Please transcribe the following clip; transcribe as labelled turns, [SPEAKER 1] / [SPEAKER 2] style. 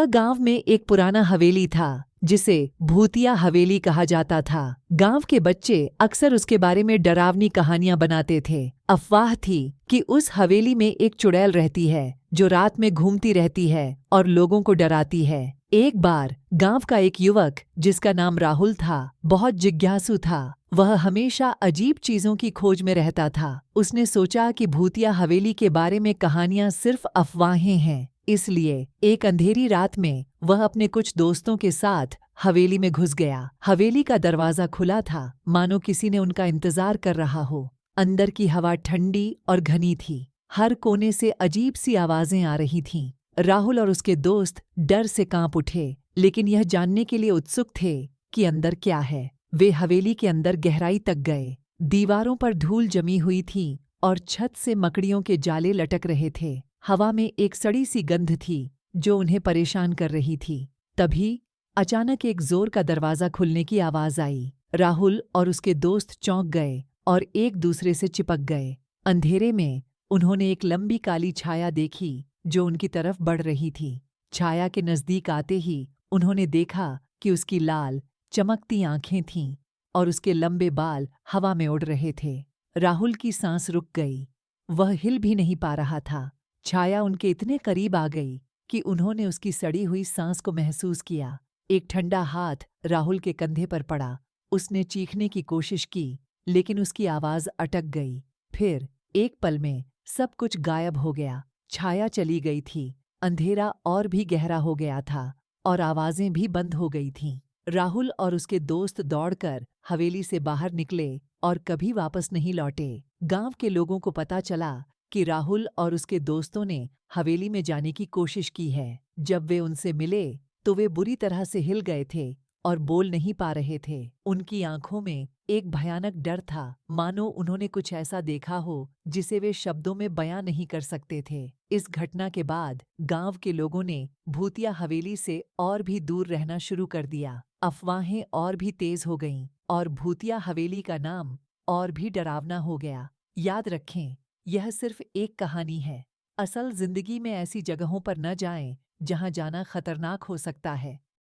[SPEAKER 1] गांव में एक पुराना हवेली था जिसे भूतिया हवेली कहा जाता था। गांव के बच्चे अक्सर उसके बारे में डरावनी कहानियां बनाते थे। अफवाह थी कि उस हवेली में एक चुड़ैल रहती है जो रात में घूमती रहती है और लोगों को डराती है। एक बार गांव का एक युवक जिसका नाम राहुल था बहुत जिज्ञासु था। वह हमेशा अजीब चीजों की खोज में रहता था। उसने सोचा कि भूतिया हवेली के बारे में कहानियां सिर्फ अफवाहें हैं। इसलिए एक अंधेरी रात में वह अपने कुछ दोस्तों के साथ हवेली में घुस गया। हवेली का दरवाजा खुला था, मानो किसी ने उनका इंतजार कर रहा हो। अंदर की हवा ठंडी और घनी थी। हर कोने से अजीब सी आवाजें आ रही थीं। राहुल और उसके दोस्त डर से कांप उठे, लेकिन यह जानने के लिए उत्सुक थे कि अंदर क्या है। वे हवेली के अंदर गहराई तक गए। दीवारों पर धूल जमी हुई थी और छत से मकड़ियों के जाले लटक रहे थे। हवा में एक सड़ी सी गंध थी जो उन्हें परेशान कर रही थी। तभी अचानक एक जोर का दरवाजा खुलने की आवाज आई। राहुल और उसके दोस्त चौंक गए और एक दूसरे से चिपक गए। अंधेरे में उन्होंने एक लंबी काली छाया देखी जो उनकी तरफ बढ़ रही थी। छाया के नजदीक आते ही उन्होंने देखा कि उसकी लाल चमकती आंखें थीं और उसके लंबे बाल हवा में उड़ रहे थे। राहुल की सांस रुक गई। वह हिल भी नहीं पा रहा था। छाया उनके इतने करीब आ गई कि उन्होंने उसकी सड़ी हुई सांस को महसूस किया। एक ठंडा हाथ राहुल के कंधे पर पड़ा। उसने चीखने की कोशिश की, लेकिन उसकी आवाज अटक गई। फिर एक पल में सब कुछ गायब हो गया। छाया चली गई थी, अंधेरा और भी गहरा हो गया था और आवाजें भी बंद हो गई थीं। राहुल और उसके दोस्त दौड़कर हवेली से बाहर निकले और कभी वापस नहीं लौटे। गांव के लोगों को पता चला कि राहुल और उसके दोस्तों ने हवेली में जाने की कोशिश की है। जब वे उनसे मिले तो वे बुरी तरह से हिल गए थे और बोल नहीं पा रहे थे। उनकी आंखों में एक भयानक डर था, मानो उन्होंने कुछ ऐसा देखा हो जिसे वे शब्दों में बयां नहीं कर सकते थे। इस घटना के बाद गांव के लोगों ने भूतिया हवेली से और भी दूर रहना शुरू कर दिया। अफवाहें और भी तेज हो गईं और भूतिया हवेली का नाम और भी डरावना हो गया। याद रखें, यह सिर्फ एक कहानी है। असल जिंदगी में ऐसी जगहों पर न जाएं जहां जाना खतरनाक हो सकता है।